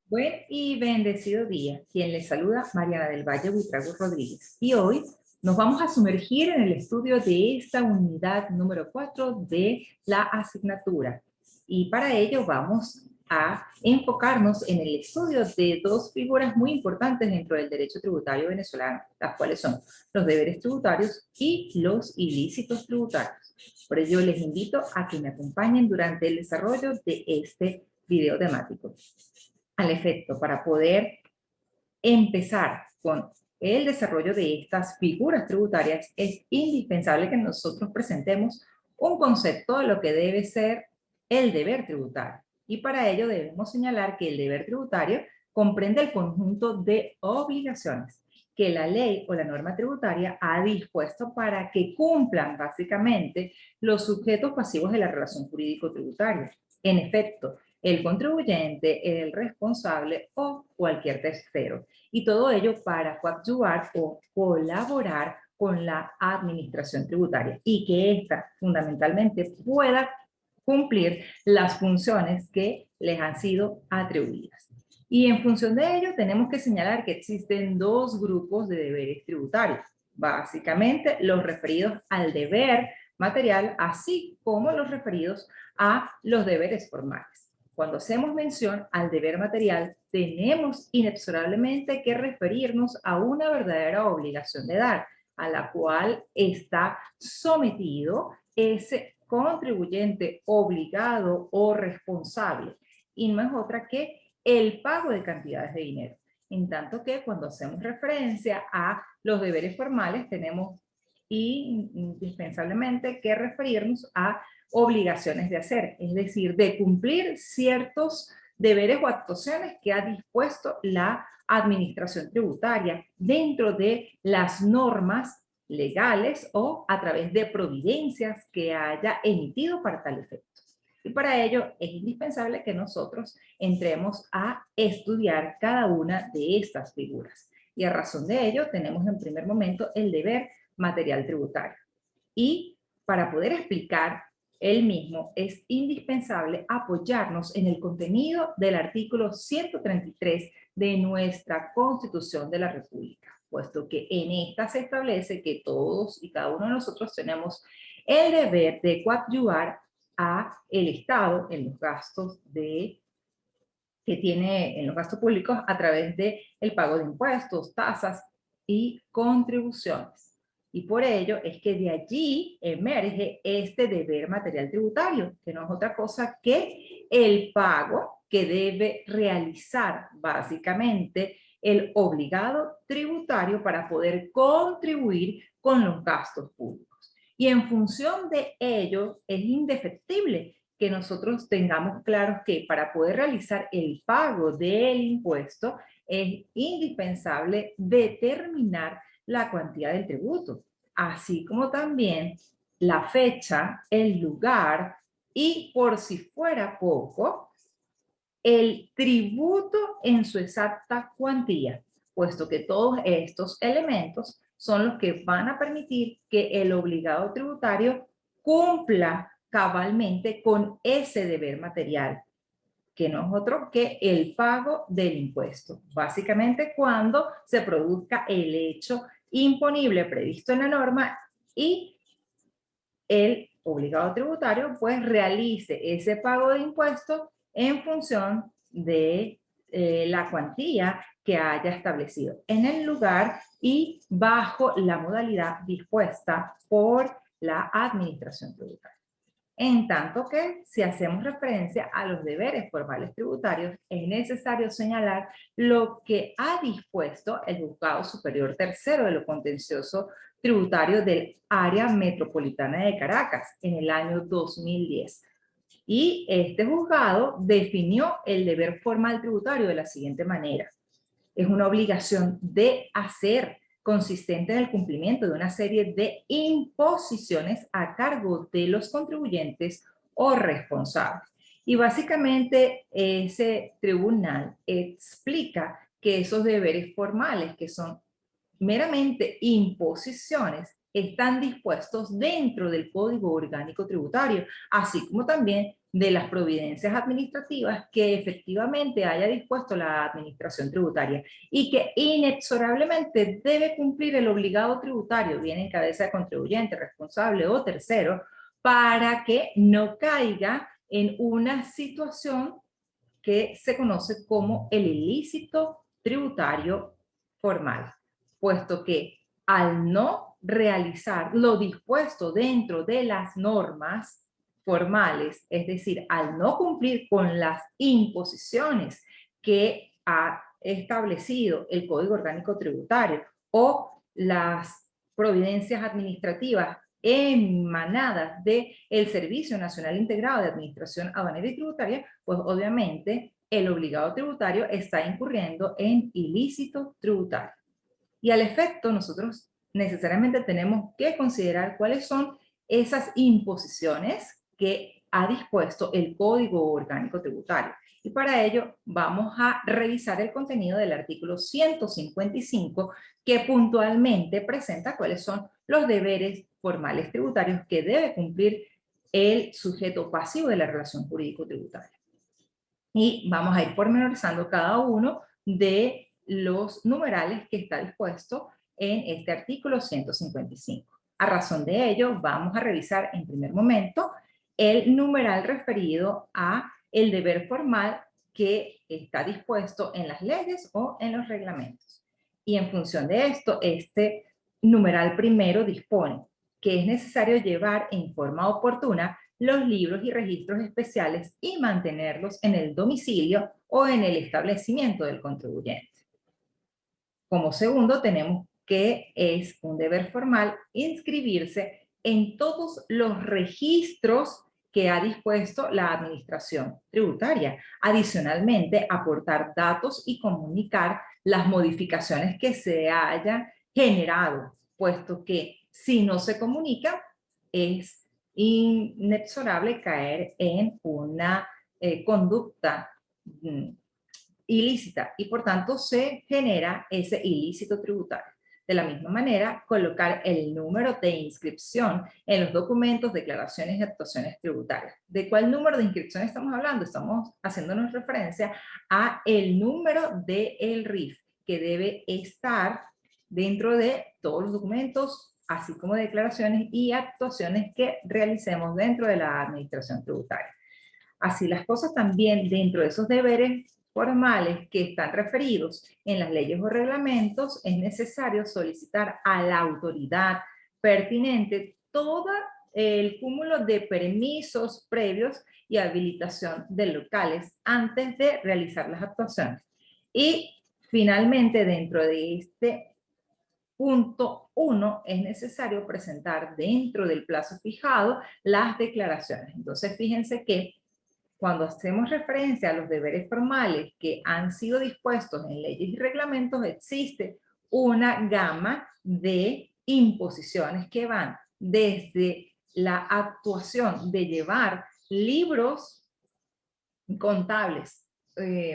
Buen y bendecido día. Quien les saluda, Mariana del Valle Buitrago Rodríguez. Y hoy nos vamos a sumergir en el estudio de esta unidad número 4 de la asignatura. Y para ello vamos a enfocarnos en el estudio de dos figuras muy importantes dentro del derecho tributario venezolano, las cuales son los deberes tributarios y los ilícitos tributarios. Por ello les invito a que me acompañen durante el desarrollo de este video temático. Al efecto, para poder empezar con el desarrollo de estas figuras tributarias, es indispensable que nosotros presentemos un concepto de lo que debe ser el deber tributario. Y para ello debemos señalar que el deber tributario comprende el conjunto de obligaciones que la ley o la norma tributaria ha dispuesto para que cumplan básicamente los sujetos pasivos de la relación jurídico-tributaria. En efecto, el contribuyente, el responsable o cualquier tercero. Y todo ello para coadyuvar o colaborar con la administración tributaria y que ésta fundamentalmente pueda cumplir las funciones que les han sido atribuidas. Y en función de ello tenemos que señalar que existen dos grupos de deberes tributarios. Básicamente los referidos al deber material, así como los referidos a los deberes formales. Cuando hacemos mención al deber material, tenemos inexorablemente que referirnos a una verdadera obligación de dar, a la cual está sometido ese contribuyente obligado o responsable. Y no es otra que el pago de cantidades de dinero. En tanto que cuando hacemos referencia a los deberes formales, tenemos indispensablemente que referirnos a obligaciones de hacer, es decir, de cumplir ciertos deberes o actuaciones que ha dispuesto la administración tributaria dentro de las normas legales o a través de providencias que haya emitido para tal efecto. Y para ello es indispensable que nosotros entremos a estudiar cada una de estas figuras. Y a razón de ello tenemos en primer momento el deber material tributario. Y para poder explicar el mismo, es indispensable apoyarnos en el contenido del artículo 133 de nuestra Constitución de la República, puesto que en esta se establece que todos y cada uno de nosotros tenemos el deber de coadyuvar a el Estado en los gastos que tiene en los gastos públicos a través de el pago de impuestos, tasas y contribuciones. Y por ello es que de allí emerge este deber material tributario, que no es otra cosa que el pago que debe realizar básicamente el obligado tributario para poder contribuir con los gastos públicos. Y en función de ello es indefectible que nosotros tengamos claros que para poder realizar el pago del impuesto es indispensable determinar la cuantía del tributo, así como también la fecha, el lugar y, por si fuera poco, el tributo en su exacta cuantía, puesto que todos estos elementos son los que van a permitir que el obligado tributario cumpla cabalmente con ese deber material, que no es otro que el pago del impuesto. Básicamente cuando se produzca el hecho imponible previsto en la norma y el obligado tributario pues realice ese pago de impuesto en función de la cuantía que haya establecido en el lugar y bajo la modalidad dispuesta por la administración tributaria. En tanto que, si hacemos referencia a los deberes formales tributarios, es necesario señalar lo que ha dispuesto el Juzgado Superior Tercero de lo Contencioso Tributario del Área Metropolitana de Caracas en el año 2010. Y este juzgado definió el deber formal tributario de la siguiente manera. Es una obligación de hacer consistente en el cumplimiento de una serie de imposiciones a cargo de los contribuyentes o responsables. Y básicamente ese tribunal explica que esos deberes formales, que son meramente imposiciones, están dispuestos dentro del Código Orgánico Tributario, así como también de las providencias administrativas que efectivamente haya dispuesto la administración tributaria y que inexorablemente debe cumplir el obligado tributario, bien en cabeza de contribuyente, responsable o tercero, para que no caiga en una situación que se conoce como el ilícito tributario formal, puesto que al no realizar lo dispuesto dentro de las normas formales, es decir, al no cumplir con las imposiciones que ha establecido el Código Orgánico Tributario o las providencias administrativas emanadas del Servicio Nacional Integrado de Administración Aduanera y Tributaria, pues obviamente el obligado tributario está incurriendo en ilícito tributario. Y al efecto, nosotros necesariamente tenemos que considerar cuáles son esas imposiciones que ha dispuesto el Código Orgánico Tributario. Y para ello vamos a revisar el contenido del artículo 155, que puntualmente presenta cuáles son los deberes formales tributarios que debe cumplir el sujeto pasivo de la relación jurídico-tributaria. Y vamos a ir pormenorizando cada uno de los numerales que está dispuesto en este artículo 155. A razón de ello, vamos a revisar en primer momento el numeral referido a el deber formal que está dispuesto en las leyes o en los reglamentos. Y en función de esto, este numeral primero dispone que es necesario llevar en forma oportuna los libros y registros especiales y mantenerlos en el domicilio o en el establecimiento del contribuyente. Como segundo, tenemos que es un deber formal inscribirse en todos los registros que ha dispuesto la administración tributaria. Adicionalmente, aportar datos y comunicar las modificaciones que se hayan generado, puesto que si no se comunica, es inexorable caer en una conducta ilícita y por tanto se genera ese ilícito tributario. De la misma manera, colocar el número de inscripción en los documentos, declaraciones y actuaciones tributarias. ¿De cuál número de inscripción estamos hablando? Estamos haciéndonos referencia a el número del RIF que debe estar dentro de todos los documentos, así como declaraciones y actuaciones que realicemos dentro de la administración tributaria. Así las cosas, también dentro de esos deberes formales que están referidos en las leyes o reglamentos, es necesario solicitar a la autoridad pertinente todo el cúmulo de permisos previos y habilitación de locales antes de realizar las actuaciones. Y finalmente, dentro de este punto 1, es necesario presentar dentro del plazo fijado las declaraciones. Entonces, fíjense que cuando hacemos referencia a los deberes formales que han sido dispuestos en leyes y reglamentos, existe una gama de imposiciones que van desde la actuación de llevar libros contables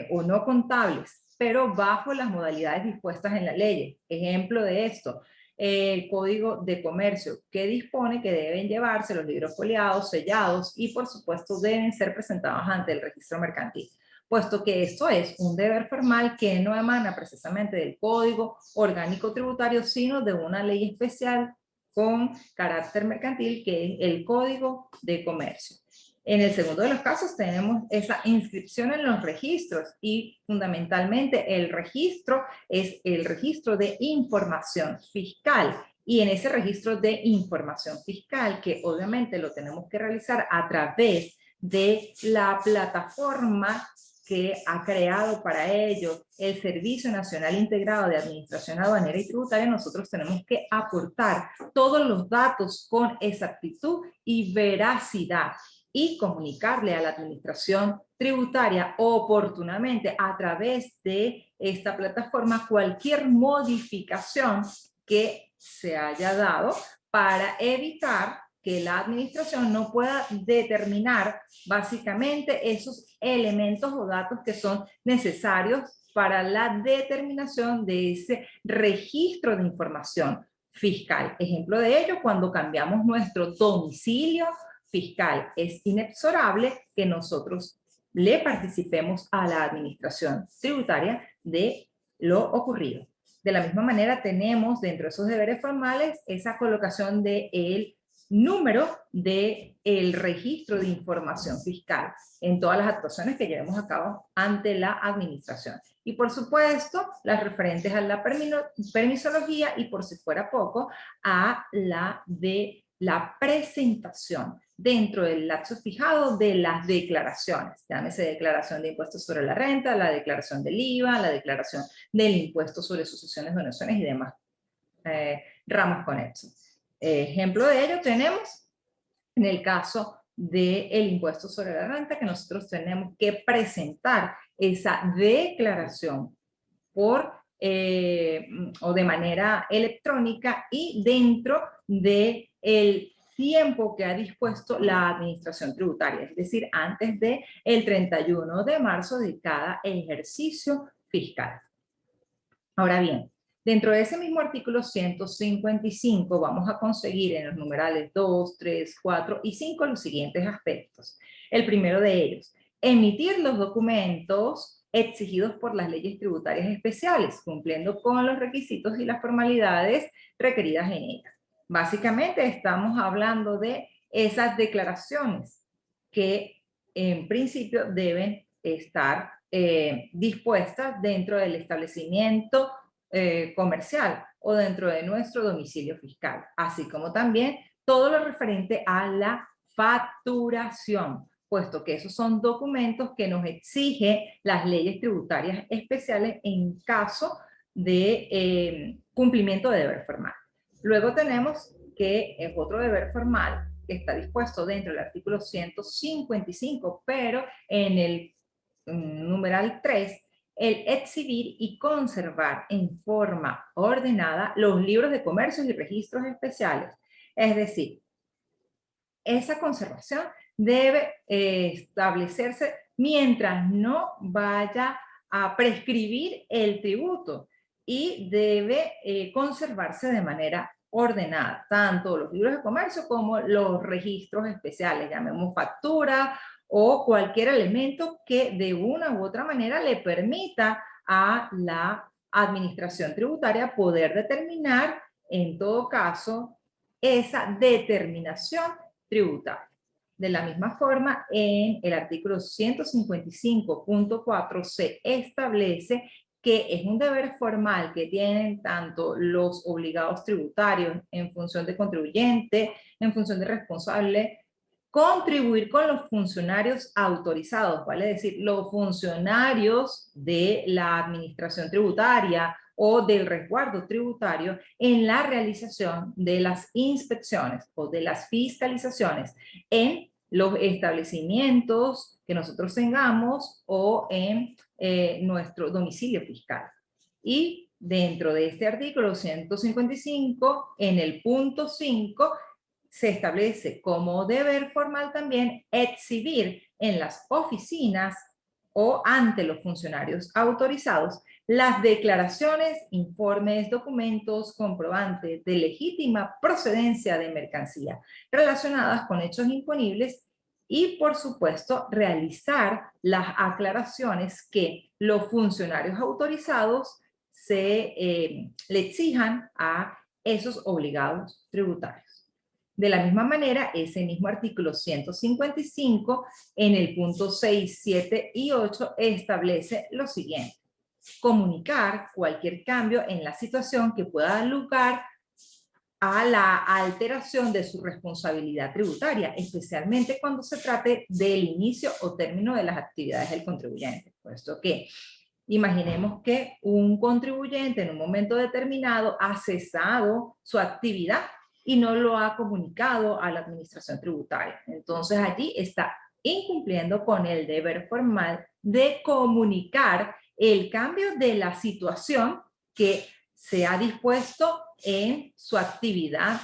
o no contables, pero bajo las modalidades dispuestas en la ley. Ejemplo de esto, el Código de Comercio, que dispone que deben llevarse los libros foliados, sellados y por supuesto deben ser presentados ante el registro mercantil, puesto que esto es un deber formal que no emana precisamente del Código Orgánico Tributario, sino de una ley especial con carácter mercantil, que es el Código de Comercio. En el segundo de los casos tenemos esa inscripción en los registros y fundamentalmente el registro es el registro de información fiscal. Y en ese registro de información fiscal, que obviamente lo tenemos que realizar a través de la plataforma que ha creado para ello el Servicio Nacional Integrado de Administración Aduanera y Tributaria, nosotros tenemos que aportar todos los datos con exactitud y veracidad y comunicarle a la administración tributaria oportunamente a través de esta plataforma cualquier modificación que se haya dado para evitar que la administración no pueda determinar básicamente esos elementos o datos que son necesarios para la determinación de ese registro de información fiscal. Ejemplo de ello, cuando cambiamos nuestro domicilio fiscal, es inexorable que nosotros le participemos a la administración tributaria de lo ocurrido. De la misma manera tenemos dentro de esos deberes formales esa colocación del número del registro de información fiscal en todas las actuaciones que llevemos a cabo ante la administración. Y por supuesto, las referentes a la permisología y por si fuera poco, a la de la presentación dentro del lapso fijado de las declaraciones. Llámese declaración de impuestos sobre la renta, la declaración del IVA, la declaración del impuesto sobre sucesiones, donaciones y demás ramos conexos. Ejemplo de ello tenemos en el caso del impuesto sobre la renta, que nosotros tenemos que presentar esa declaración por o de manera electrónica y dentro del tiempo que ha dispuesto la administración tributaria, es decir, antes del 31 de marzo de cada ejercicio fiscal. Ahora bien, dentro de ese mismo artículo 155 vamos a conseguir en los numerales 2, 3, 4 y 5 los siguientes aspectos. El primero de ellos, emitir los documentos exigidos por las leyes tributarias especiales, cumpliendo con los requisitos y las formalidades requeridas en ellas. Básicamente estamos hablando de esas declaraciones que en principio deben estar dispuestas dentro del establecimiento comercial o dentro de nuestro domicilio fiscal, así como también todo lo referente a la facturación, puesto que esos son documentos que nos exige las leyes tributarias especiales en caso de cumplimiento de deber formal. Luego tenemos que es otro deber formal que está dispuesto dentro del artículo 155, pero en el numeral 3, el exhibir y conservar en forma ordenada los libros de comercios y registros especiales. Es decir, esa conservación debe establecerse mientras no vaya a prescribir el tributo y debe conservarse de manera ordenada, tanto los libros de comercio como los registros especiales, llamemos factura o cualquier elemento que de una u otra manera le permita a la administración tributaria poder determinar, en todo caso, esa determinación tributaria. De la misma forma, en el artículo 155.4 se establece que es un deber formal que tienen tanto los obligados tributarios en función de contribuyente, en función de responsable, contribuir con los funcionarios autorizados, vale decir, los funcionarios de la administración tributaria o del resguardo tributario en la realización de las inspecciones o de las fiscalizaciones en los establecimientos que nosotros tengamos o en nuestro domicilio fiscal. Y dentro de este artículo 155, en el punto 5, se establece como deber formal también exhibir en las oficinas o ante los funcionarios autorizados las declaraciones, informes, documentos, comprobantes de legítima procedencia de mercancía relacionadas con hechos imponibles y, por supuesto, realizar las aclaraciones que los funcionarios autorizados le exijan a esos obligados tributarios. De la misma manera, ese mismo artículo 155, en el punto 6, 7 y 8, establece lo siguiente. Comunicar cualquier cambio en la situación que pueda dar lugar a la alteración de su responsabilidad tributaria, especialmente cuando se trate del inicio o término de las actividades del contribuyente. Puesto que imaginemos que un contribuyente en un momento determinado ha cesado su actividad y no lo ha comunicado a la administración tributaria. Entonces allí está incumpliendo con el deber formal de comunicar el cambio de la situación que se ha dispuesto en su actividad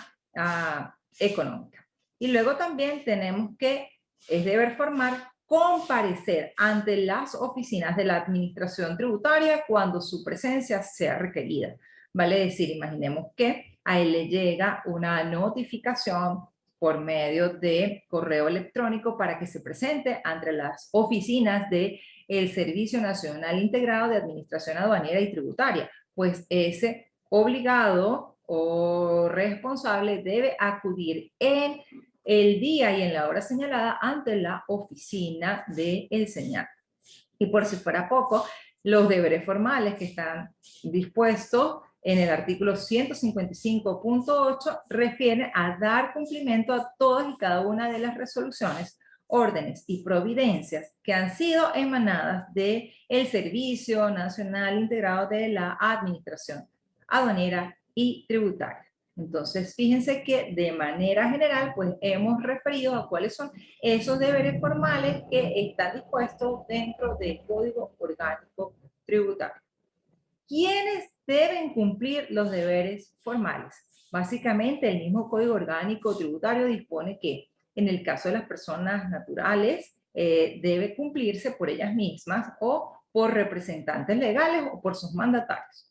económica. Y luego también tenemos que, es deber formal, comparecer ante las oficinas de la administración tributaria cuando su presencia sea requerida. Vale decir, imaginemos que a él le llega una notificación por medio de correo electrónico para que se presente ante las oficinas del Servicio Nacional Integrado de Administración Aduanera y Tributaria, pues ese obligado o responsable debe acudir en el día y en la hora señalada ante la oficina del señal. Y por si fuera poco, los deberes formales que están dispuestos en el artículo 155.8 refieren a dar cumplimiento a todas y cada una de las resoluciones, órdenes y providencias que han sido emanadas del Servicio Nacional Integrado de la Administración Aduanera y Tributaria. Entonces, fíjense que de manera general, pues hemos referido a cuáles son esos deberes formales que están dispuestos dentro del Código Orgánico Tributario. ¿Quiénes deben cumplir los deberes formales? Básicamente, el mismo Código Orgánico Tributario dispone que, en el caso de las personas naturales, debe cumplirse por ellas mismas o por representantes legales o por sus mandatarios.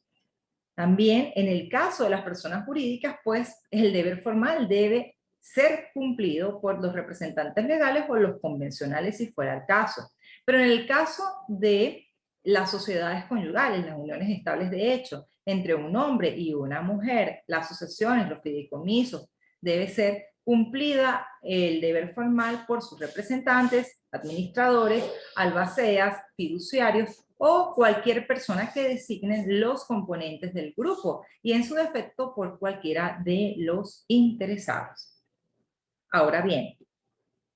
También, en el caso de las personas jurídicas, pues el deber formal debe ser cumplido por los representantes legales o los convencionales si fuera el caso. Pero en el caso de las sociedades conyugales, las uniones estables de hecho, entre un hombre y una mujer, las asociaciones, los fideicomisos, debe ser cumplida el deber formal por sus representantes, administradores, albaceas, fiduciarios o cualquier persona que designen los componentes del grupo y en su defecto por cualquiera de los interesados. Ahora bien,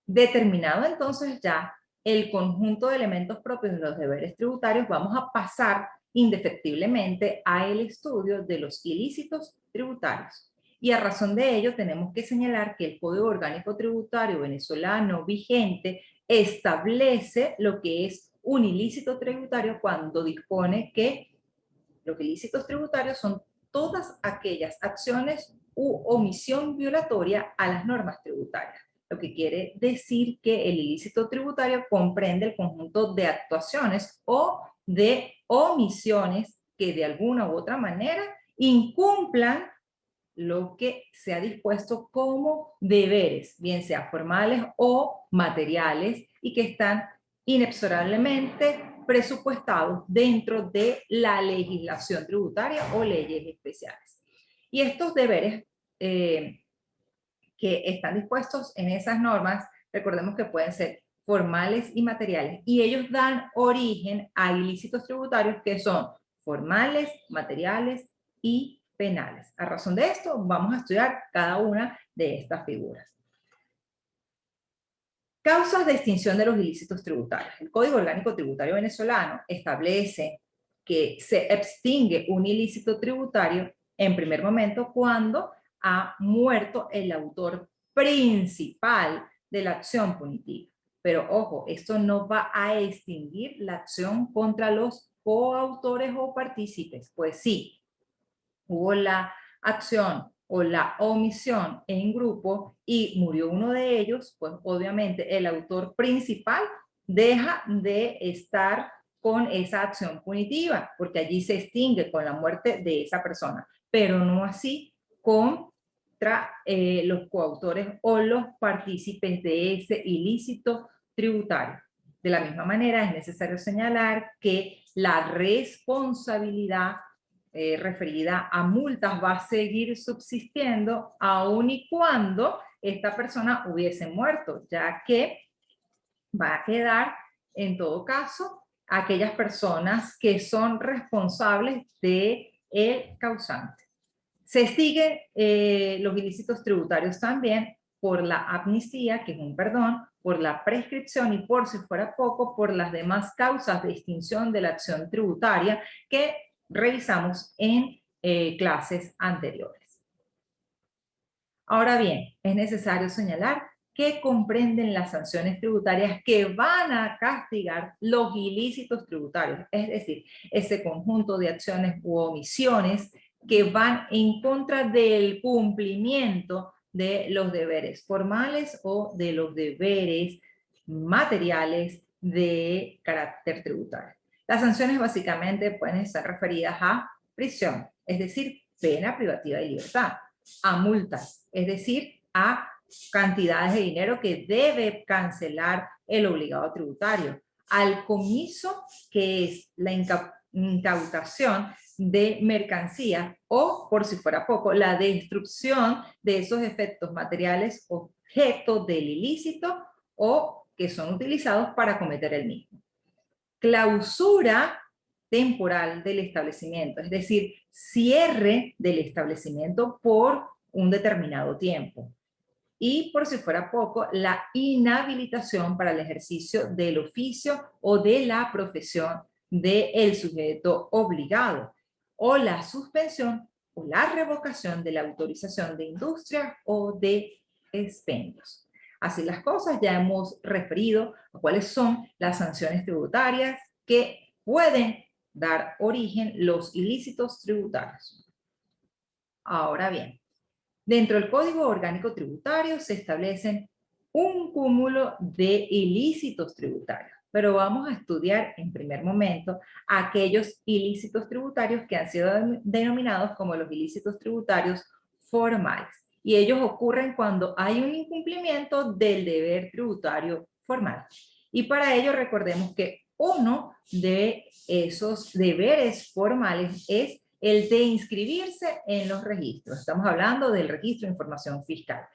determinado entonces ya el conjunto de elementos propios de los deberes tributarios, vamos a pasar indefectiblemente al estudio de los ilícitos tributarios. Y a razón de ello tenemos que señalar que el Código Orgánico Tributario venezolano vigente establece lo que es un ilícito tributario cuando dispone que los ilícitos tributarios son todas aquellas acciones u omisión violatoria a las normas tributarias. Lo que quiere decir que el ilícito tributario comprende el conjunto de actuaciones o de omisiones que de alguna u otra manera incumplan lo que se ha dispuesto como deberes, bien sea formales o materiales, y que están inexorablemente presupuestados dentro de la legislación tributaria o leyes especiales. Y estos deberes que están dispuestos en esas normas, recordemos que pueden ser formales y materiales, y ellos dan origen a ilícitos tributarios que son formales, materiales y penales. A razón de esto, vamos a estudiar cada una de estas figuras. Causas de extinción de los ilícitos tributarios. El Código Orgánico Tributario venezolano establece que se extingue un ilícito tributario en primer momento cuando ha muerto el autor principal de la acción punitiva. Pero ojo, esto no va a extinguir la acción contra los coautores o partícipes. Pues sí, hubo la acción o la omisión en grupo y murió uno de ellos, pues obviamente el autor principal deja de estar con esa acción punitiva, porque allí se extingue con la muerte de esa persona, pero no así contra los coautores o los partícipes de ese ilícito tributario. De la misma manera, es necesario señalar que la responsabilidad referida a multas va a seguir subsistiendo aun y cuando esta persona hubiese muerto, ya que va a quedar en todo caso aquellas personas que son responsables del causante. Se siguen los ilícitos tributarios también por la amnistía, que es un perdón, por la prescripción y por si fuera poco, por las demás causas de extinción de la acción tributaria que revisamos en clases anteriores. Ahora bien, es necesario señalar que comprenden las sanciones tributarias que van a castigar los ilícitos tributarios, es decir, ese conjunto de acciones u omisiones que van en contra del cumplimiento de los deberes formales o de los deberes materiales de carácter tributario. Las sanciones básicamente pueden estar referidas a prisión, es decir, pena privativa de libertad, a multas, es decir, a cantidades de dinero que debe cancelar el obligado tributario, al comiso, que es la incautación de mercancía, o, por si fuera poco, la destrucción de esos efectos materiales objeto del ilícito o que son utilizados para cometer el mismo. Clausura temporal del establecimiento, es decir, cierre del establecimiento por un determinado tiempo. Y por si fuera poco, la inhabilitación para el ejercicio del oficio o de la profesión del sujeto obligado, o la suspensión o la revocación de la autorización de industria o de expendios. Así las cosas, ya hemos referido a cuáles son las sanciones tributarias que pueden dar origen los ilícitos tributarios. Ahora bien, dentro del Código Orgánico Tributario se establecen un cúmulo de ilícitos tributarios, pero vamos a estudiar en primer momento aquellos ilícitos tributarios que han sido denominados como los ilícitos tributarios formales. Y ellos ocurren cuando hay un incumplimiento del deber tributario formal. Y para ello recordemos que uno de esos deberes formales es el de inscribirse en los registros. Estamos hablando del registro de información fiscal.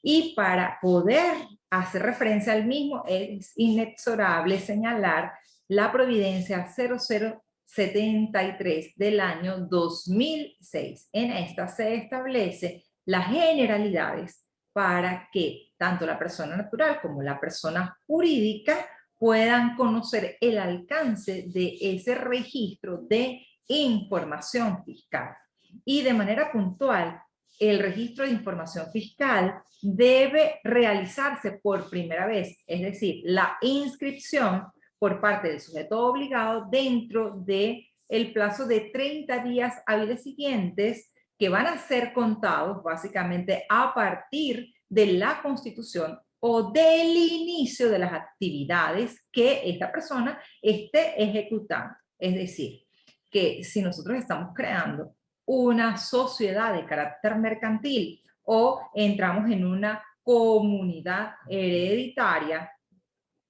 Y para poder hacer referencia al mismo, es inexorable señalar la providencia 0073 del año 2006. En esta se establece las generalidades para que tanto la persona natural como la persona jurídica puedan conocer el alcance de ese registro de información fiscal. Y de manera puntual, el registro de información fiscal debe realizarse por primera vez, es decir, la inscripción por parte del sujeto obligado dentro del plazo de 30 días hábiles siguientes, que van a ser contados básicamente a partir de la constitución o del inicio de las actividades que esta persona esté ejecutando. Es decir, que si nosotros estamos creando una sociedad de carácter mercantil o entramos en una comunidad hereditaria,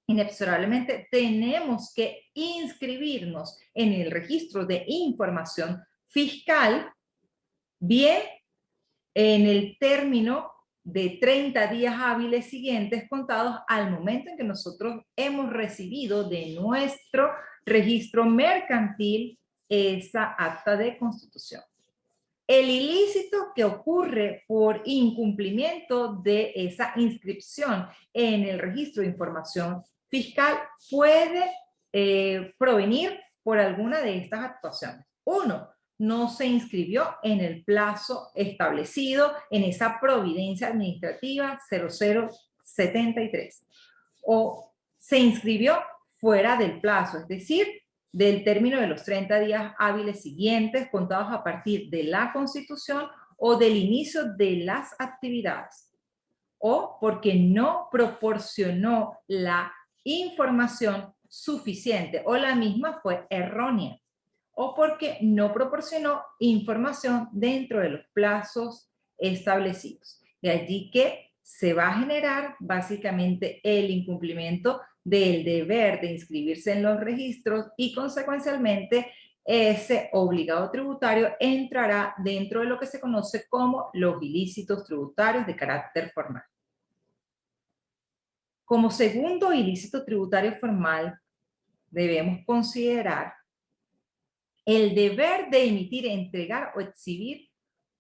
inexorablemente tenemos que inscribirnos en el registro de información fiscal, bien en el término de 30 días hábiles siguientes contados al momento en que nosotros hemos recibido de nuestro registro mercantil esa acta de constitución. El ilícito que ocurre por incumplimiento de esa inscripción en el registro de información fiscal puede provenir por alguna de estas actuaciones. Uno, no se inscribió en el plazo establecido en esa providencia administrativa 0073. O se inscribió fuera del plazo, es decir, del término de los 30 días hábiles siguientes contados a partir de la Constitución o del inicio de las actividades. O porque no proporcionó la información suficiente o la misma fue errónea. O porque no proporcionó información dentro de los plazos establecidos. De allí que se va a generar básicamente el incumplimiento del deber de inscribirse en los registros y consecuencialmente ese obligado tributario entrará dentro de lo que se conoce como los ilícitos tributarios de carácter formal. Como segundo ilícito tributario formal, debemos considerar el deber de emitir, entregar o exhibir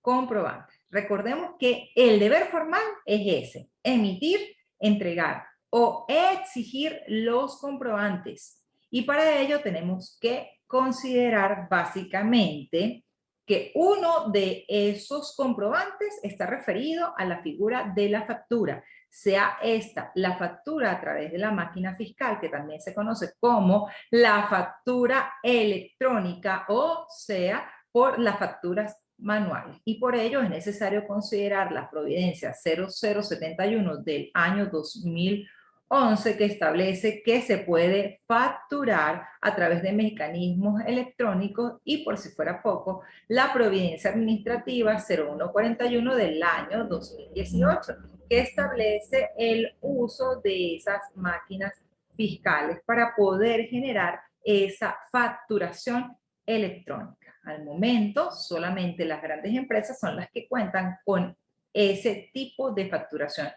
comprobantes. Recordemos que el deber formal es ese, emitir, entregar o exigir los comprobantes. Y para ello tenemos que considerar básicamente que uno de esos comprobantes está referido a la figura de la factura, sea esta la factura a través de la máquina fiscal, que también se conoce como la factura electrónica, o sea, por las facturas manuales. Y por ello es necesario considerar la providencia 0071 del año 2001 11 que establece que se puede facturar a través de mecanismos electrónicos y, por si fuera poco, la Providencia Administrativa 0141 del año 2018, que establece el uso de esas máquinas fiscales para poder generar esa facturación electrónica. Al momento, solamente las grandes empresas son las que cuentan con ese tipo de facturación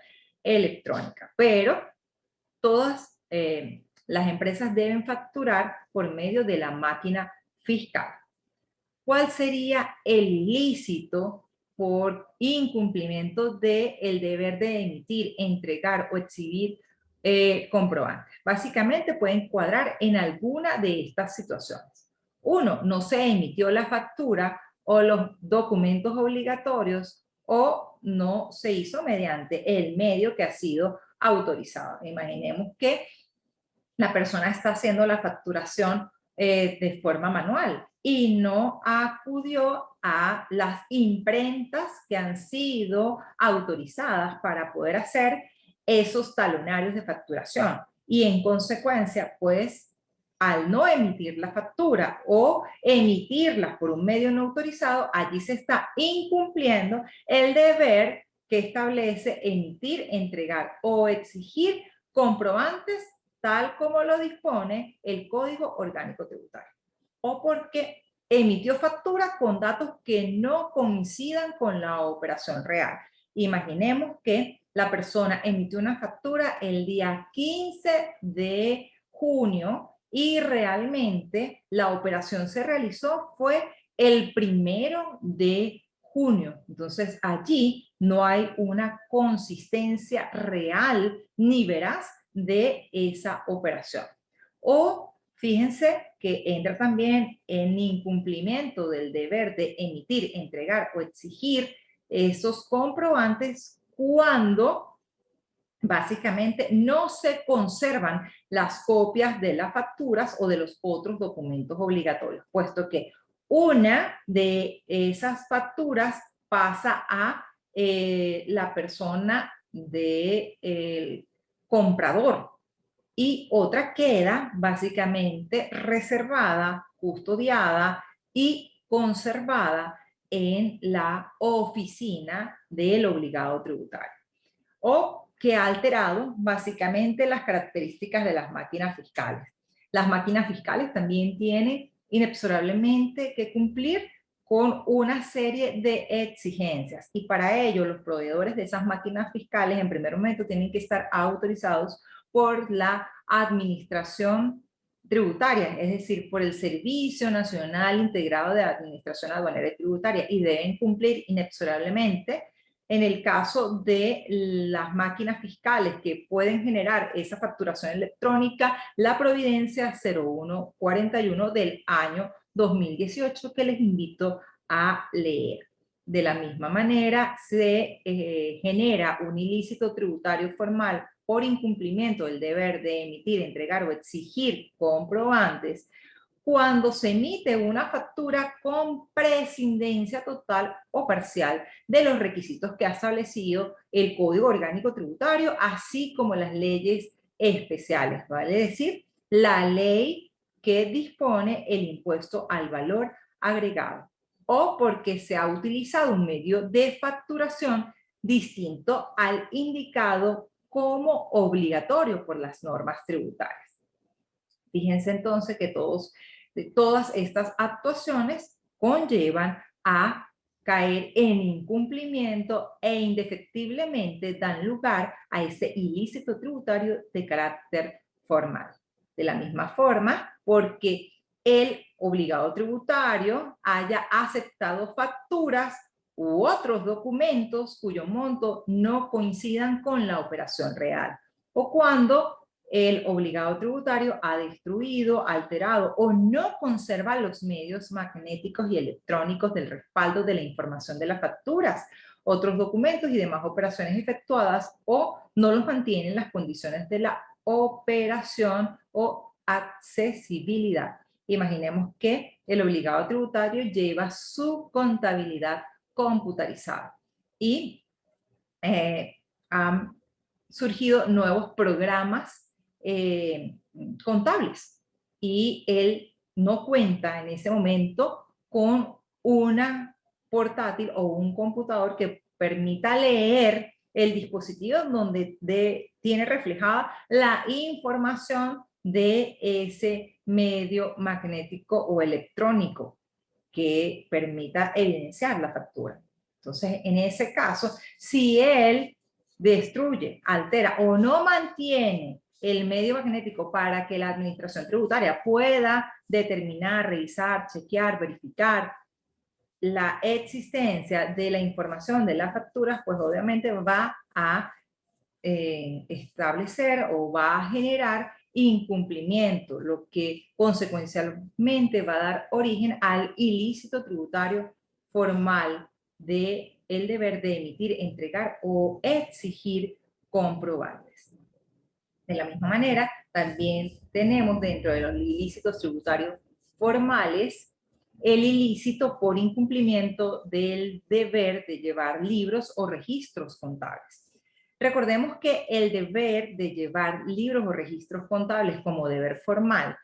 electrónica, pero todas las empresas deben facturar por medio de la máquina fiscal. ¿Cuál sería el ilícito por incumplimiento del deber de emitir, entregar o exhibir comprobantes? Básicamente pueden cuadrar en alguna de estas situaciones. Uno, no se emitió la factura o los documentos obligatorios o no se hizo mediante el medio que ha sido autorizado. Imaginemos que la persona está haciendo la facturación de forma manual y no acudió a las imprentas que han sido autorizadas para poder hacer esos talonarios de facturación. Y en consecuencia, pues, al no emitir la factura o emitirla por un medio no autorizado, allí se está incumpliendo el deber que establece emitir, entregar o exigir comprobantes tal como lo dispone el Código Orgánico Tributario, o porque emitió factura con datos que no coincidan con la operación real. Imaginemos que la persona emitió una factura el día 15 de junio y realmente la operación se realizó fue el 1 de junio. Entonces allí no hay una consistencia real ni veraz de esa operación. O fíjense que entra también en incumplimiento del deber de emitir, entregar o exigir esos comprobantes cuando básicamente no se conservan las copias de las facturas o de los otros documentos obligatorios, puesto que una de esas facturas pasa a la persona del comprador y otra queda básicamente reservada, custodiada y conservada en la oficina del obligado tributario, o que ha alterado básicamente las características de las máquinas fiscales. Las máquinas fiscales también tienen inexorablemente que cumplir con una serie de exigencias y para ello los proveedores de esas máquinas fiscales en primer momento tienen que estar autorizados por la administración tributaria, es decir, por el Servicio Nacional Integrado de Administración Aduanera y Tributaria, y deben cumplir inexorablemente. En el caso de las máquinas fiscales que pueden generar esa facturación electrónica, la Providencia 0141 del año 2018, que les invito a leer. De la misma manera, se genera un ilícito tributario formal por incumplimiento del deber de emitir, entregar o exigir comprobantes cuando se emite una factura con prescindencia total o parcial de los requisitos que ha establecido el Código Orgánico Tributario, así como las leyes especiales, vale decir, la ley que dispone el impuesto al valor agregado, o porque se ha utilizado un medio de facturación distinto al indicado como obligatorio por las normas tributarias. Fíjense entonces que todas estas actuaciones conllevan a caer en incumplimiento e indefectiblemente dan lugar a ese ilícito tributario de carácter formal. De la misma forma, porque el obligado tributario haya aceptado facturas u otros documentos cuyo monto no coincidan con la operación real, o cuando el obligado tributario ha destruido, alterado o no conserva los medios magnéticos y electrónicos del respaldo de la información de las facturas, otros documentos y demás operaciones efectuadas o no los mantiene en las condiciones de la operación o accesibilidad. Imaginemos que el obligado tributario lleva su contabilidad computarizada y surgido nuevos programas contables y él no cuenta en ese momento con una portátil o un computador que permita leer el dispositivo donde tiene reflejada la información de ese medio magnético o electrónico que permita evidenciar la factura. Entonces, en ese caso, si él destruye, altera o no mantiene el medio magnético para que la administración tributaria pueda determinar, revisar, chequear, verificar la existencia de la información de las facturas, pues obviamente va a establecer o va a generar incumplimiento, lo que consecuencialmente va a dar origen al ilícito tributario formal de el deber de emitir, entregar o exigir comprobantes. De la misma manera, también tenemos dentro de los ilícitos tributarios formales el ilícito por incumplimiento del deber de llevar libros o registros contables. Recordemos que el deber de llevar libros o registros contables como deber formal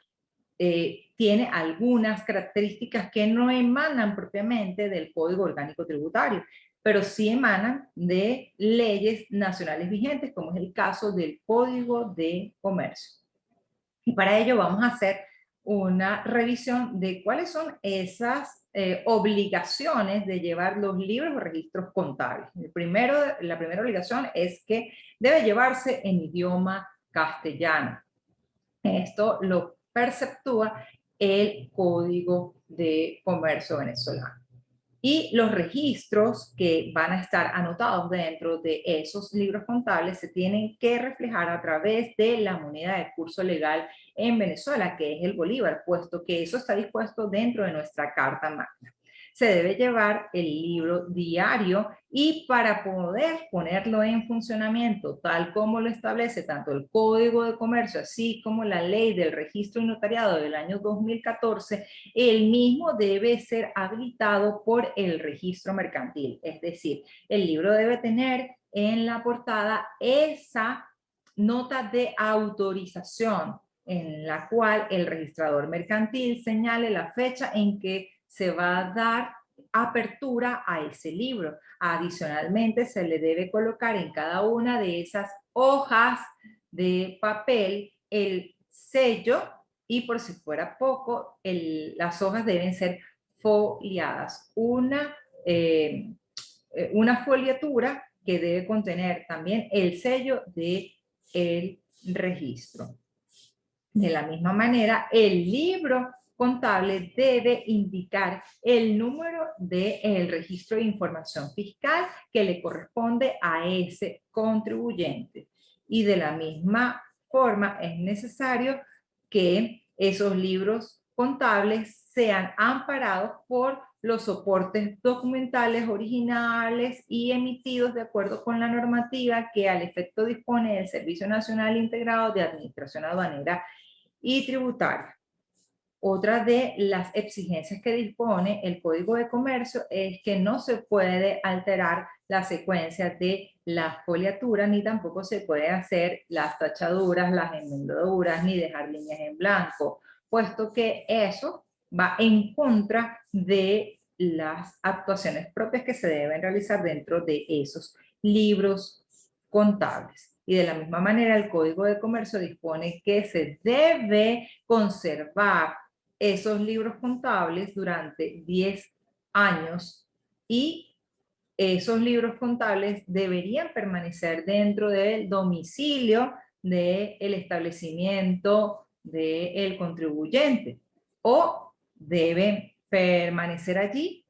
tiene algunas características que no emanan propiamente del Código Orgánico Tributario, pero sí emanan de leyes nacionales vigentes, como es el caso del Código de Comercio. Y para ello vamos a hacer una revisión de cuáles son esas obligaciones de llevar los libros o registros contables. La primera obligación es que debe llevarse en idioma castellano. Esto lo perceptúa el Código de Comercio venezolano. Y los registros que van a estar anotados dentro de esos libros contables se tienen que reflejar a través de la moneda de curso legal en Venezuela, que es el bolívar, puesto que eso está dispuesto dentro de nuestra Carta Magna. Se debe llevar el libro diario y para poder ponerlo en funcionamiento, tal como lo establece tanto el Código de Comercio, así como la Ley del Registro y Notariado del año 2014, el mismo debe ser habilitado por el registro mercantil. Es decir, el libro debe tener en la portada esa nota de autorización en la cual el registrador mercantil señale la fecha en que se va a dar apertura a ese libro. Adicionalmente, se le debe colocar en cada una de esas hojas de papel el sello y por si fuera poco, las hojas deben ser foliadas. Una foliatura que debe contener también el sello del registro. De la misma manera, el libro contable debe indicar el número del registro de información fiscal que le corresponde a ese contribuyente. Y de la misma forma es necesario que esos libros contables sean amparados por los soportes documentales originales y emitidos de acuerdo con la normativa que al efecto dispone el Servicio Nacional Integrado de Administración Aduanera y Tributaria. Otra de las exigencias que dispone el Código de Comercio es que no se puede alterar la secuencia de la foliatura, ni tampoco se puede hacer las tachaduras, las enmendaduras, ni dejar líneas en blanco, puesto que eso va en contra de las actuaciones propias que se deben realizar dentro de esos libros contables. Y de la misma manera, el Código de Comercio dispone que se debe conservar esos libros contables durante 10 años y esos libros contables deberían permanecer dentro del domicilio del establecimiento del contribuyente o deben permanecer allí,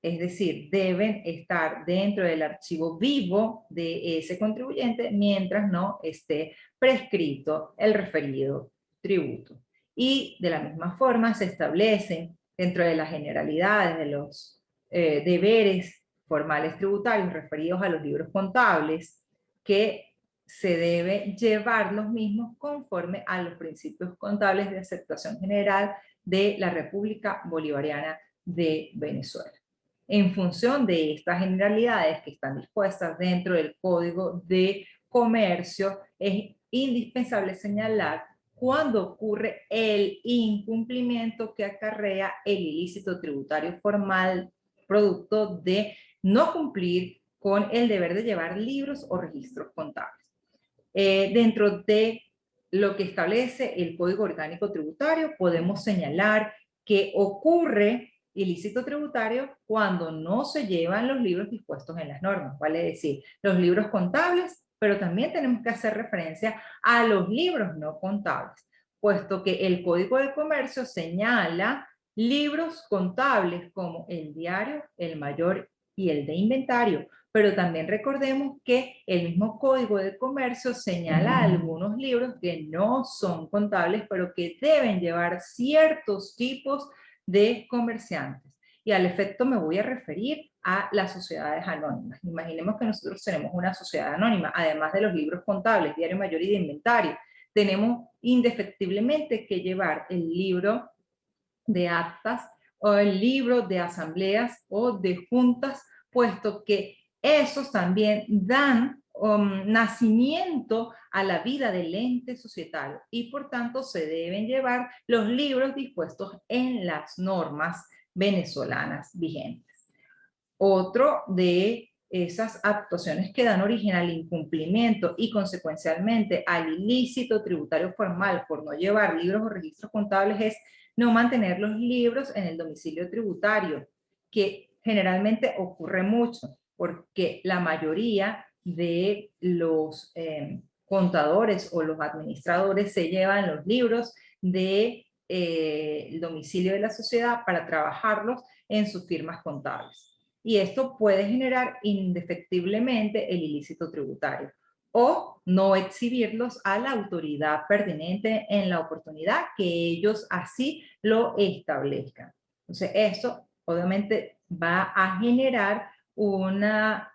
es decir, deben estar dentro del archivo vivo de ese contribuyente mientras no esté prescrito el referido tributo. Y de la misma forma se establecen dentro de las generalidades de los deberes formales tributarios referidos a los libros contables que se debe llevar los mismos conforme a los principios contables de aceptación general de la República Bolivariana de Venezuela. En función de estas generalidades que están dispuestas dentro del Código de Comercio, es indispensable señalar cuando ocurre el incumplimiento que acarrea el ilícito tributario formal, producto de no cumplir con el deber de llevar libros o registros contables. Dentro de lo que establece el Código Orgánico Tributario, podemos señalar que ocurre ilícito tributario cuando no se llevan los libros dispuestos en las normas, vale decir, los libros contables, pero también tenemos que hacer referencia a los libros no contables, puesto que el Código de Comercio señala libros contables como el diario, el mayor y el de inventario, pero también recordemos que el mismo Código de Comercio señala algunos libros que no son contables, pero que deben llevar ciertos tipos de comerciantes. Y al efecto me voy a referir a las sociedades anónimas. Imaginemos que nosotros tenemos una sociedad anónima, además de los libros contables, diario mayor y de inventario. Tenemos indefectiblemente que llevar el libro de actas o el libro de asambleas o de juntas, puesto que esos también dan nacimiento a la vida del ente societario y por tanto se deben llevar los libros dispuestos en las normas venezolanas vigentes. Otro de esas actuaciones que dan origen al incumplimiento y consecuencialmente al ilícito tributario formal por no llevar libros o registros contables es no mantener los libros en el domicilio tributario, que generalmente ocurre mucho, porque la mayoría de los contadores o los administradores se llevan los libros de el domicilio de la sociedad para trabajarlos en sus firmas contables. Y esto puede generar indefectiblemente el ilícito tributario o no exhibirlos a la autoridad pertinente en la oportunidad que ellos así lo establezcan. Entonces, eso obviamente va a generar una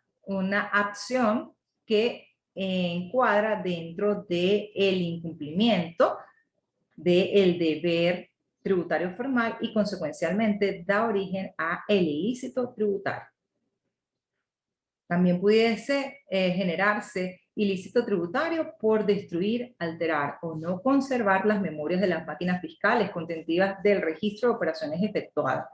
acción que encuadra dentro del incumplimiento del deber tributario formal y consecuencialmente da origen a el ilícito tributario. También pudiese generarse ilícito tributario por destruir, alterar o no conservar las memorias de las máquinas fiscales contentivas del registro de operaciones efectuadas.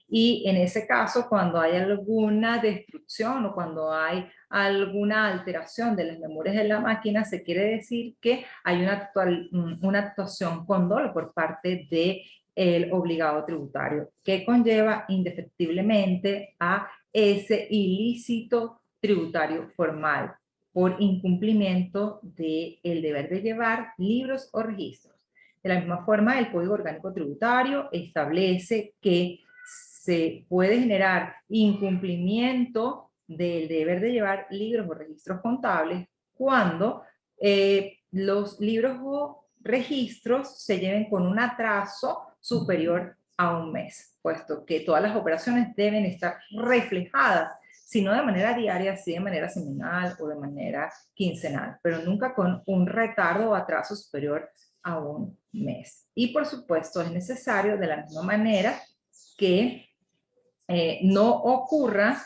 Y en ese caso, cuando hay alguna destrucción o cuando hay alguna alteración de las memorias de la máquina, se quiere decir que hay una actuación con dolo por parte del obligado tributario, que conlleva indefectiblemente a ese ilícito tributario formal por incumplimiento del deber de llevar libros o registros. De la misma forma, el Código Orgánico Tributario establece que se puede generar incumplimiento del deber de llevar libros o registros contables cuando los libros o registros se lleven con un atraso superior a un mes, puesto que todas las operaciones deben estar reflejadas, si no de manera diaria, sí de manera semanal o de manera quincenal, pero nunca con un retardo o atraso superior a un mes. Y por supuesto es necesario de la misma manera que no ocurra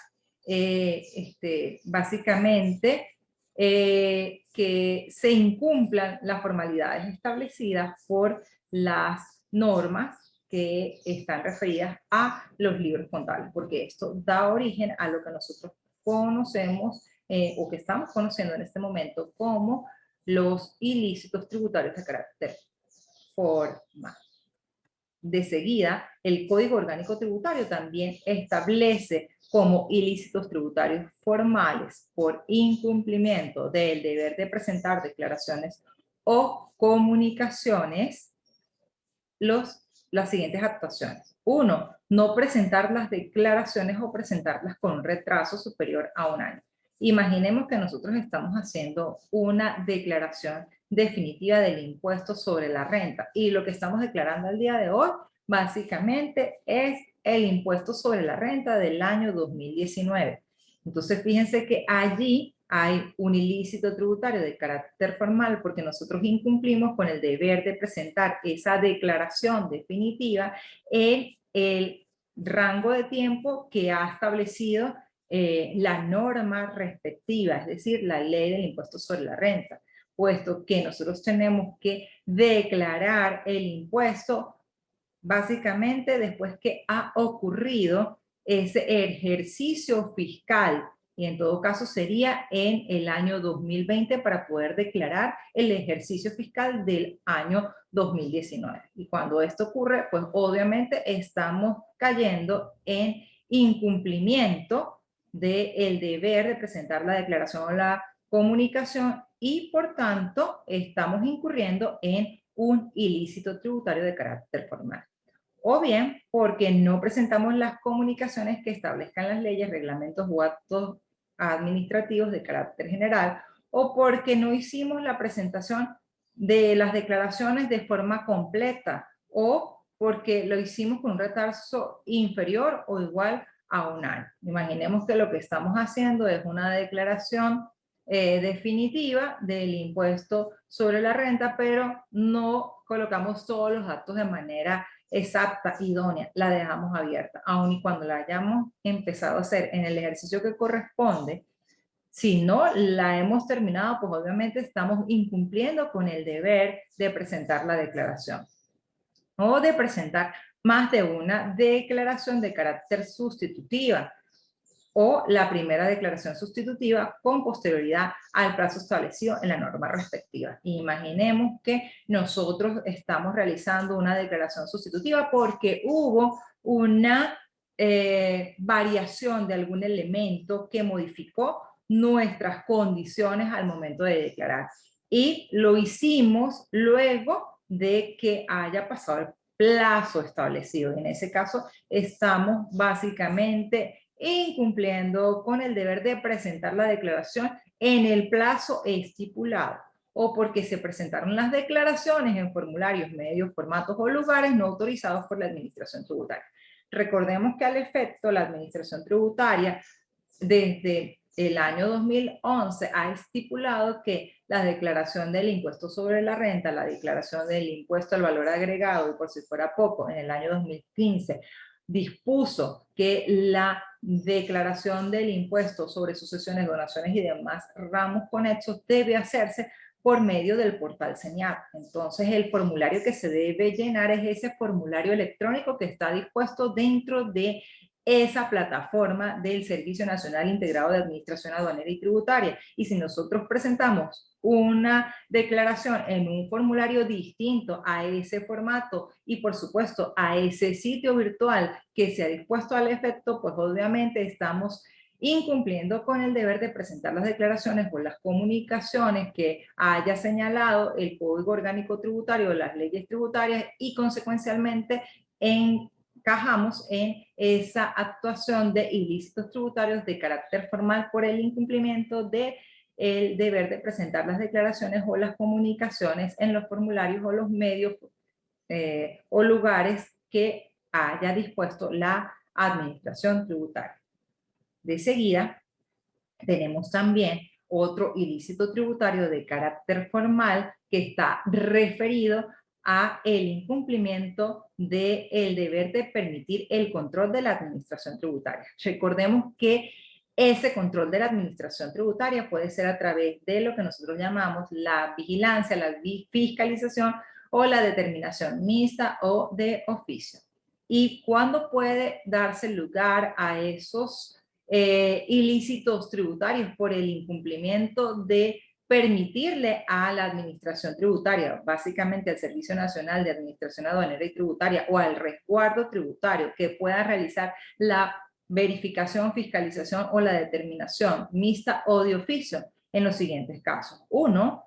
básicamente que se incumplan las formalidades establecidas por las normas que están referidas a los libros contables, porque esto da origen a lo que nosotros conocemos o que estamos conociendo en este momento como los ilícitos tributarios de carácter formal. De seguida, el Código Orgánico Tributario también establece como ilícitos tributarios formales por incumplimiento del deber de presentar declaraciones o comunicaciones las siguientes actuaciones. 1. No presentar las declaraciones o presentarlas con un retraso superior a un año. Imaginemos que nosotros estamos haciendo una declaración definitiva del impuesto sobre la renta y lo que estamos declarando el día de hoy básicamente es el impuesto sobre la renta del año 2019. Entonces fíjense que allí hay un ilícito tributario de carácter formal porque nosotros incumplimos con el deber de presentar esa declaración definitiva en el rango de tiempo que ha establecido la norma respectiva, es decir, la ley del impuesto sobre la renta, puesto que nosotros tenemos que declarar el impuesto básicamente después que ha ocurrido ese ejercicio fiscal, y en todo caso sería en el año 2020 para poder declarar el ejercicio fiscal del año 2019. Y cuando esto ocurre, pues obviamente estamos cayendo en incumplimiento del deber de presentar la declaración o la comunicación y por tanto estamos incurriendo en un ilícito tributario de carácter formal. O bien porque no presentamos las comunicaciones que establezcan las leyes, reglamentos o actos administrativos de carácter general, o porque no hicimos la presentación de las declaraciones de forma completa, o porque lo hicimos con un retraso inferior o igual a un año. Imaginemos que lo que estamos haciendo es una declaración definitiva del impuesto sobre la renta, pero no colocamos todos los datos de manera exacta, idónea, la dejamos abierta, aun y cuando la hayamos empezado a hacer en el ejercicio que corresponde. Si no la hemos terminado, pues obviamente estamos incumpliendo con el deber de presentar la declaración o de presentar más de una declaración de carácter sustitutiva o la primera declaración sustitutiva con posterioridad al plazo establecido en la norma respectiva. Imaginemos que nosotros estamos realizando una declaración sustitutiva porque hubo una variación de algún elemento que modificó nuestras condiciones al momento de declarar. Y lo hicimos luego de que haya pasado el plazo establecido. En ese caso, estamos básicamente incumpliendo con el deber de presentar la declaración en el plazo estipulado o porque se presentaron las declaraciones en formularios, medios, formatos o lugares no autorizados por la Administración Tributaria. Recordemos que al efecto la Administración Tributaria desde el año 2011 ha estipulado que la declaración del impuesto sobre la renta, la declaración del impuesto al valor agregado y por si fuera poco, en el año 2015 dispuso que la declaración del impuesto sobre sucesiones, donaciones y demás ramos conexos debe hacerse por medio del portal Señal. Entonces el formulario que se debe llenar es ese formulario electrónico que está dispuesto dentro de esa plataforma del Servicio Nacional Integrado de Administración Aduanera y Tributaria. Y si nosotros presentamos una declaración en un formulario distinto a ese formato y por supuesto a ese sitio virtual que se ha dispuesto al efecto, pues obviamente estamos incumpliendo con el deber de presentar las declaraciones o las comunicaciones que haya señalado el Código Orgánico Tributario, las leyes tributarias y consecuencialmente encajamos en esa actuación de ilícitos tributarios de carácter formal por el incumplimiento de el deber de presentar las declaraciones o las comunicaciones en los formularios o los medios o lugares que haya dispuesto la Administración Tributaria. De seguida, tenemos también otro ilícito tributario de carácter formal que está referido a el incumplimiento del deber de permitir el control de la Administración Tributaria. Recordemos que ese control de la Administración Tributaria puede ser a través de lo que nosotros llamamos la vigilancia, la fiscalización o la determinación mixta o de oficio. ¿Y cuándo puede darse lugar a esos ilícitos tributarios por el incumplimiento de permitirle a la Administración Tributaria, básicamente al Servicio Nacional de Administración Aduanera y Tributaria o al resguardo tributario que pueda realizar la verificación, fiscalización o la determinación mixta o de oficio en los siguientes casos? 1.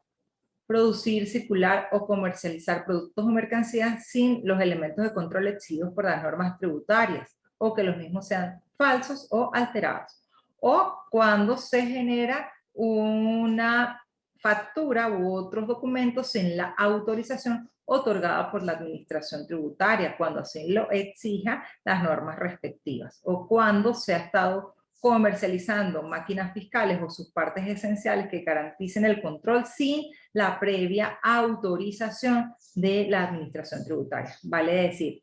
Producir, circular o comercializar productos o mercancías sin los elementos de control exigidos por las normas tributarias o que los mismos sean falsos o alterados. O cuando se genera una factura u otros documentos sin la autorización otorgada por la Administración Tributaria, cuando así lo exija las normas respectivas. O cuando se ha estado comercializando máquinas fiscales o sus partes esenciales que garanticen el control sin la previa autorización de la Administración Tributaria. Vale decir,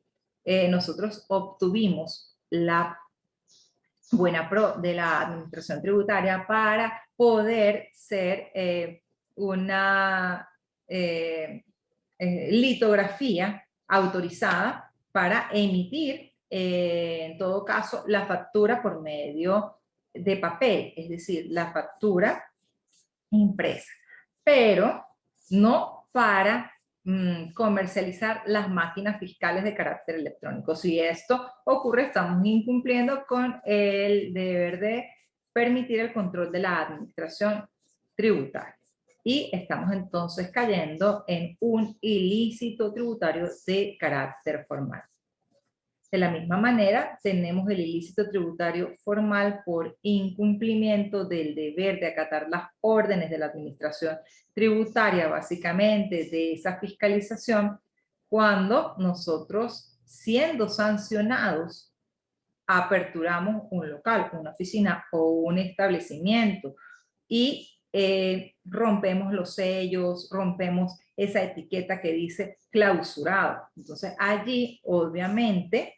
nosotros obtuvimos la buena pro de la administración tributaria para poder ser una litografía autorizada para emitir, en todo caso, la factura por medio de papel, es decir, la factura impresa, pero no para comercializar las máquinas fiscales de carácter electrónico. Si esto ocurre, estamos incumpliendo con el deber de permitir el control de la administración tributaria. Y estamos entonces cayendo en un ilícito tributario de carácter formal. De la misma manera, tenemos el ilícito tributario formal por incumplimiento del deber de acatar las órdenes de la administración tributaria, básicamente de esa fiscalización, cuando nosotros, siendo sancionados, aperturamos un local, una oficina o un establecimiento y rompemos los sellos, rompemos esa etiqueta que dice clausurado. Entonces allí, obviamente,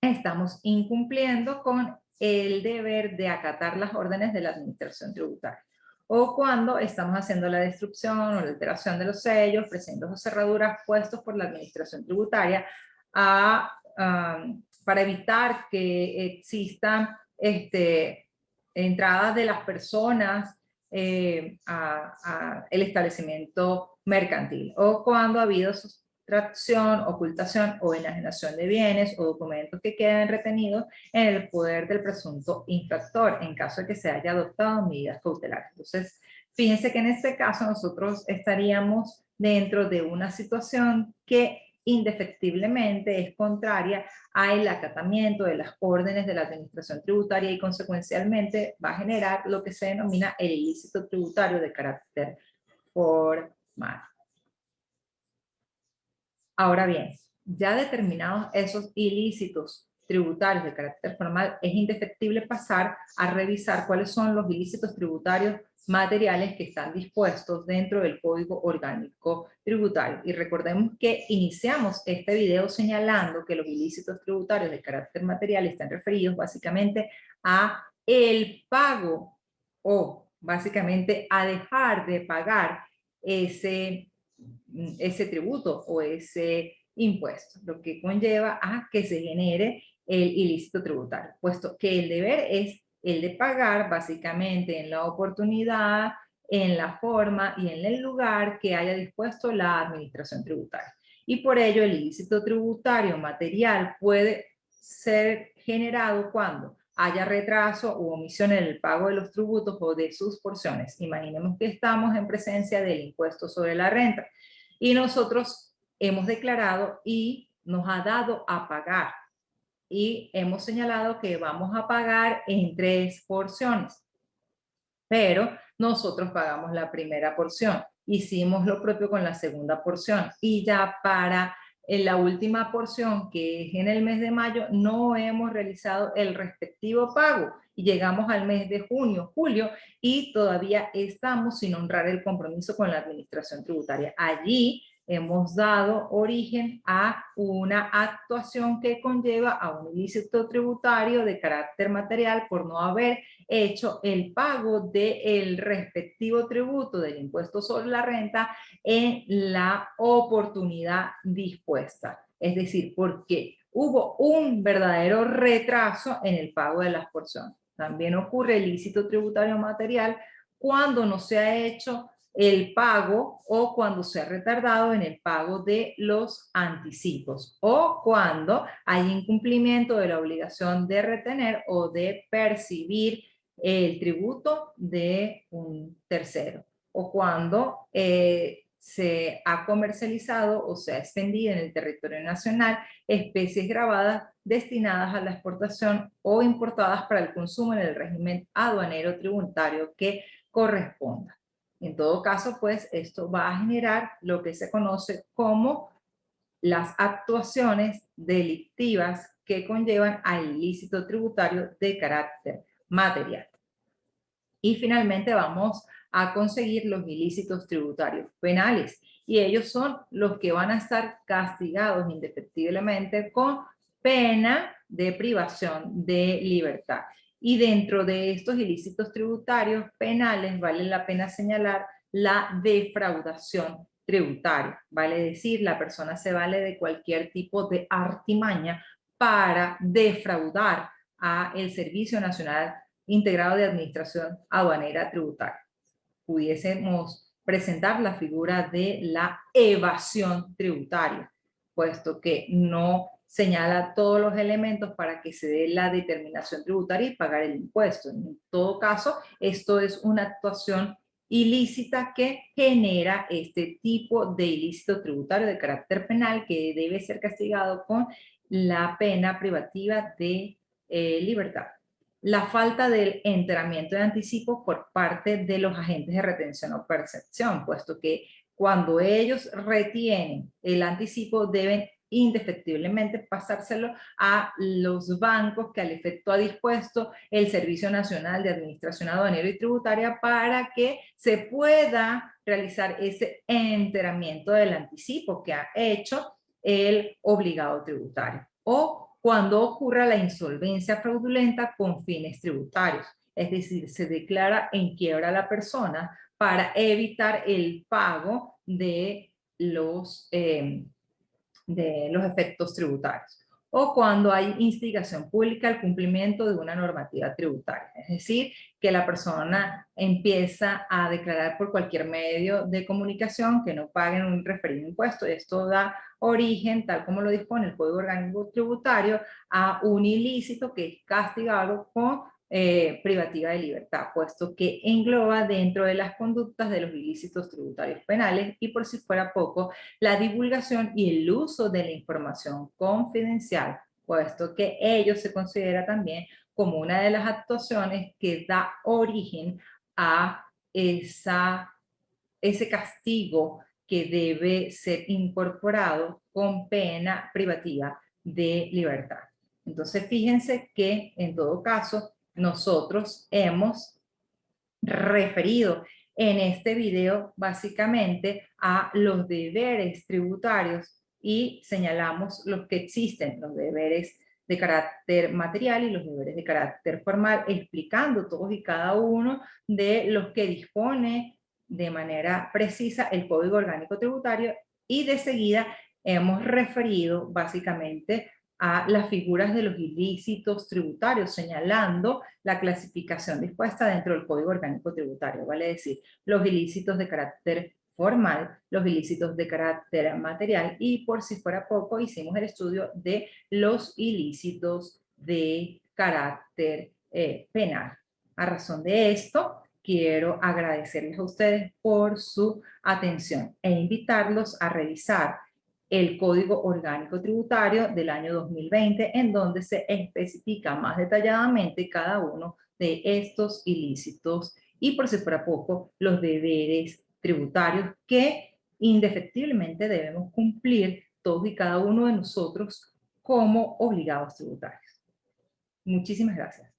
estamos incumpliendo con el deber de acatar las órdenes de la administración tributaria. O cuando estamos haciendo la destrucción o la alteración de los sellos, presentos o cerraduras puestos por la administración tributaria para evitar que existan entradas de las personas a el establecimiento mercantil. O cuando ha habido sustracción, ocultación o enajenación de bienes o documentos que quedan retenidos en el poder del presunto infractor en caso de que se haya adoptado medidas cautelares. Entonces, fíjense que en este caso nosotros estaríamos dentro de una situación que indefectiblemente es contraria al acatamiento de las órdenes de la administración tributaria y consecuencialmente va a generar lo que se denomina el ilícito tributario de carácter formal. Ahora bien, ya determinados esos ilícitos tributarios de carácter formal, es indefectible pasar a revisar cuáles son los ilícitos tributarios materiales que están dispuestos dentro del Código Orgánico Tributario. Y recordemos que iniciamos este video señalando que los ilícitos tributarios de carácter material están referidos básicamente a el pago o básicamente a dejar de pagar ese tributo o ese impuesto, lo que conlleva a que se genere el ilícito tributario, puesto que el deber es el de pagar básicamente en la oportunidad, en la forma y en el lugar que haya dispuesto la administración tributaria. Y por ello el ilícito tributario material puede ser generado cuando haya retraso u omisión en el pago de los tributos o de sus porciones. Imaginemos que estamos en presencia del impuesto sobre la renta y nosotros hemos declarado y nos ha dado a pagar y hemos señalado que vamos a pagar en 3 porciones, pero nosotros pagamos la primera porción, hicimos lo propio con la segunda porción y ya para la última porción, que es en el mes de mayo, no hemos realizado el respectivo pago y llegamos al mes de junio, julio y todavía estamos sin honrar el compromiso con la administración tributaria. Allí hemos dado origen a una actuación que conlleva a un ilícito tributario de carácter material por no haber hecho el pago del respectivo tributo del impuesto sobre la renta en la oportunidad dispuesta. Es decir, porque hubo un verdadero retraso en el pago de las porciones. También ocurre el ilícito tributario material cuando no se ha hecho el pago o cuando se ha retardado en el pago de los anticipos o cuando hay incumplimiento de la obligación de retener o de percibir el tributo de un tercero o cuando se ha comercializado o se ha expendido en el territorio nacional especies grabadas destinadas a la exportación o importadas para el consumo en el régimen aduanero tributario que corresponda. En todo caso, pues esto va a generar lo que se conoce como las actuaciones delictivas que conllevan al ilícito tributario de carácter material. Y finalmente vamos a conseguir los ilícitos tributarios penales y ellos son los que van a estar castigados indefectiblemente con pena de privación de libertad. Y dentro de estos ilícitos tributarios penales vale la pena señalar la defraudación tributaria. Vale decir, la persona se vale de cualquier tipo de artimaña para defraudar a el Servicio Nacional Integrado de Administración Aduanera Tributaria. Pudiésemos presentar la figura de la evasión tributaria, puesto que no señala todos los elementos para que se dé la determinación tributaria y pagar el impuesto. En todo caso, esto es una actuación ilícita que genera este tipo de ilícito tributario de carácter penal que debe ser castigado con la pena privativa de libertad. La falta del enteramiento de anticipo por parte de los agentes de retención o percepción, puesto que cuando ellos retienen el anticipo deben indefectiblemente pasárselo a los bancos que al efecto ha dispuesto el Servicio Nacional de Administración Aduanera y Tributaria para que se pueda realizar ese enteramiento del anticipo que ha hecho el obligado tributario. O cuando ocurra la insolvencia fraudulenta con fines tributarios, es decir, se declara en quiebra a la persona para evitar el pago de los efectos tributarios, o cuando hay instigación pública al cumplimiento de una normativa tributaria, es decir, que la persona empieza a declarar por cualquier medio de comunicación que no paguen un referido impuesto. Esto da origen, tal como lo dispone el Código Orgánico Tributario, a un ilícito que es castigado con privativa de libertad, puesto que engloba dentro de las conductas de los ilícitos tributarios penales y, por si fuera poco, la divulgación y el uso de la información confidencial, puesto que ello se considera también como una de las actuaciones que da origen a ese castigo que debe ser incorporado con pena privativa de libertad. Entonces, fíjense que en todo caso, nosotros hemos referido en este video básicamente a los deberes tributarios y señalamos los que existen, los deberes de carácter material y los deberes de carácter formal, explicando todos y cada uno de los que dispone de manera precisa el Código Orgánico Tributario, y de seguida hemos referido básicamente a las figuras de los ilícitos tributarios, señalando la clasificación dispuesta dentro del Código Orgánico Tributario, vale decir, los ilícitos de carácter formal, los ilícitos de carácter material y, por si fuera poco, hicimos el estudio de los ilícitos de carácter penal. A razón de esto, quiero agradecerles a ustedes por su atención e invitarlos a revisar el Código Orgánico Tributario del año 2020, en donde se especifica más detalladamente cada uno de estos ilícitos y, por si fuera poco, los deberes tributarios que indefectiblemente debemos cumplir todos y cada uno de nosotros como obligados tributarios. Muchísimas gracias.